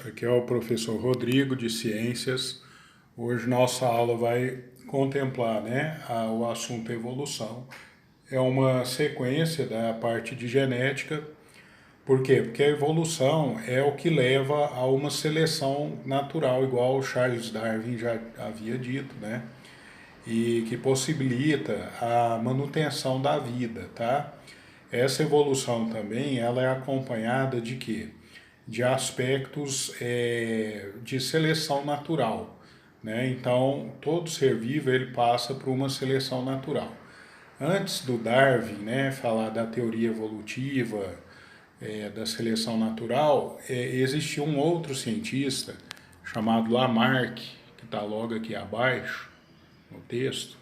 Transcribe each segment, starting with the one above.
Aqui é o professor Rodrigo de Ciências. Hoje nossa aula vai contemplar, o assunto evolução. É uma sequência da parte de genética. Por quê? Porque a evolução é o que leva a uma seleção natural, igual o Charles Darwin já havia dito, né? E que possibilita a manutenção da vida, tá? Essa evolução também, ela é acompanhada de quê? De aspectos de seleção natural, né? Então, todo ser vivo ele passa por uma seleção natural. Antes do Darwin, né, falar da teoria evolutiva, da seleção natural, existia um outro cientista chamado Lamarck, que está logo aqui abaixo no texto,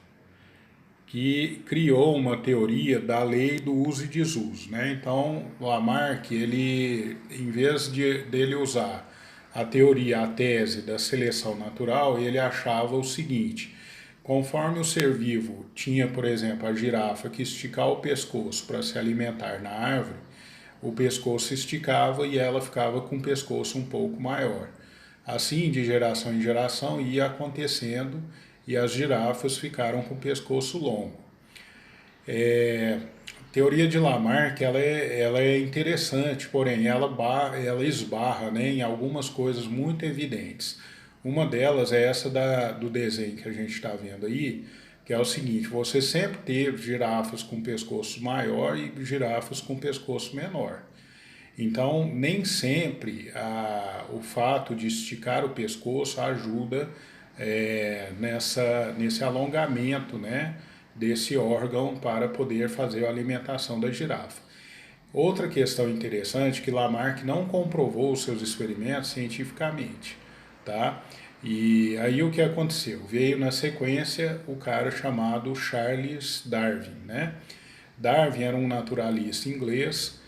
que criou uma teoria da lei do uso e desuso, né? Então, Lamarck, ele, em vez dele usar a teoria, a tese da seleção natural, ele achava o seguinte: conforme o ser vivo tinha, por exemplo, a girafa que esticar o pescoço para se alimentar na árvore, o pescoço esticava e ela ficava com o pescoço um pouco maior. Assim, de geração em geração, ia acontecendo e as girafas ficaram com o pescoço longo. A teoria de Lamarck ela é interessante, porém ela esbarra, né, em algumas coisas muito evidentes. Uma delas é essa do desenho que a gente está vendo aí, que é o seguinte: você sempre teve girafas com pescoço maior e girafas com pescoço menor. Então, nem sempre o fato de esticar o pescoço ajuda nesse alongamento, né, desse órgão para poder fazer a alimentação da girafa. Outra questão interessante é que Lamarck não comprovou os seus experimentos cientificamente, tá? E aí o que aconteceu? Veio na sequência o cara chamado Charles Darwin, né? Darwin era um naturalista inglês,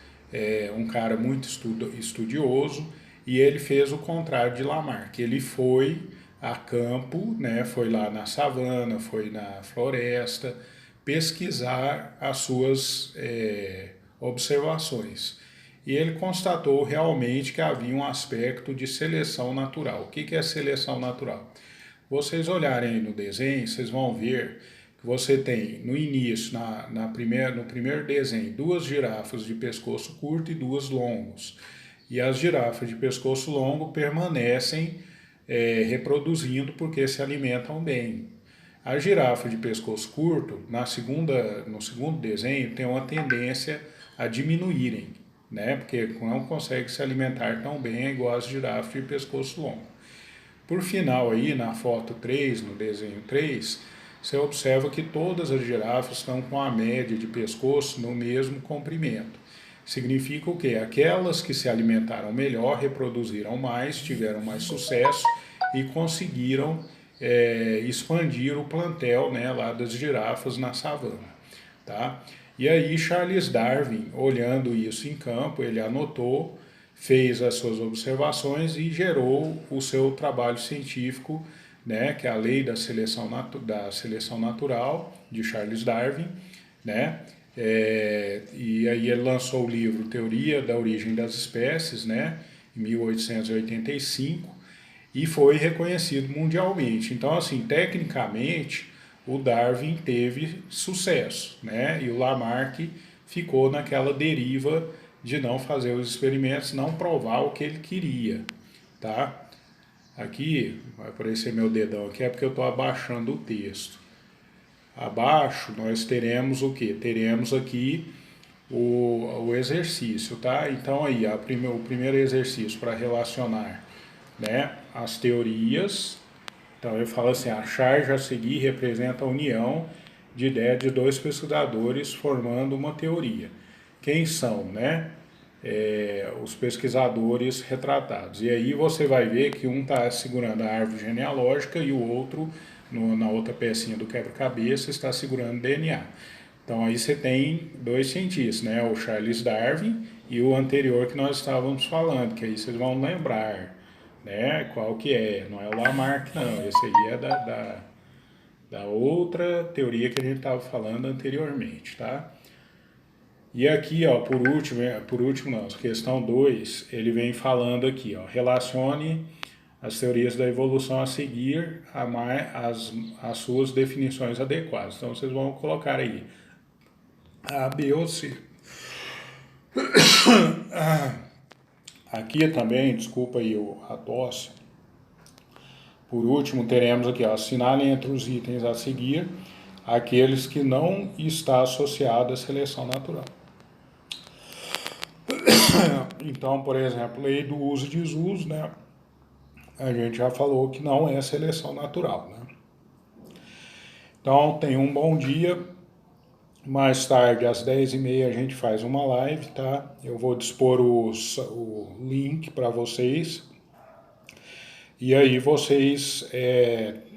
um cara muito estudioso, e ele fez o contrário de Lamarck. Ele foi a campo, né, foi lá na savana, foi na floresta, pesquisar as suas observações. E ele constatou realmente que havia um aspecto de seleção natural. O que é seleção natural? Vocês olharem aí no desenho, vocês vão ver que você tem no início, no primeiro desenho, duas girafas de pescoço curto e duas longos. E as girafas de pescoço longo permanecem reproduzindo porque se alimentam bem. A girafa de pescoço curto, no segundo desenho, tem uma tendência a diminuírem, né? Porque não consegue se alimentar tão bem igual as girafas de pescoço longo. Por final aí, na foto 3, no desenho 3, você observa que todas as girafas estão com a média de pescoço no mesmo comprimento. Significa o quê? Aquelas que se alimentaram melhor, reproduziram mais, tiveram mais sucesso e conseguiram expandir o plantel, né, lá das girafas na savana. Tá? E aí Charles Darwin, olhando isso em campo, ele anotou, fez as suas observações e gerou o seu trabalho científico, né, que é a lei da seleção natural de Charles Darwin, né? E aí ele lançou o livro Teoria da Origem das Espécies, né, em 1885, e foi reconhecido mundialmente. Então, assim, tecnicamente, o Darwin teve sucesso, né? E o Lamarck ficou naquela deriva de não fazer os experimentos, não provar o que ele queria, tá? Aqui, vai aparecer meu dedão aqui, é porque eu estou abaixando o texto. Abaixo nós teremos o que? Teremos aqui o exercício, tá? Então aí, o primeiro exercício para relacionar, né, as teorias. Então eu falo assim, a charge a seguir representa a união de ideia de dois pesquisadores formando uma teoria. Quem são, né? Os pesquisadores retratados. E aí você vai ver que um está segurando a árvore genealógica e o outro, na outra pecinha do quebra-cabeça, está segurando DNA. Então aí você tem dois cientistas, né? O Charles Darwin e o anterior que nós estávamos falando, que aí vocês vão lembrar, né? Qual que é? Não é o Lamarck, não. Esse aí é da outra teoria que a gente estava falando anteriormente, tá? E aqui, ó, por último não, questão 2 ele vem falando aqui, ó, relacione as teorias da evolução a seguir as suas definições adequadas. Então, vocês vão colocar aí A, B ou C. Aqui também, desculpa aí a tosse. Por último, teremos aqui, ó, assinale entre os itens a seguir aqueles que não está associado à seleção natural. Então, por exemplo, lei do uso e desuso, né? A gente já falou que não é seleção natural, né? Então, tenha um bom dia. Mais tarde, às 10h30, a gente faz uma live, tá? Eu vou dispor o link para vocês. E aí vocês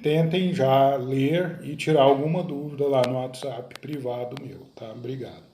tentem já ler e tirar alguma dúvida lá no WhatsApp privado meu, tá? Obrigado.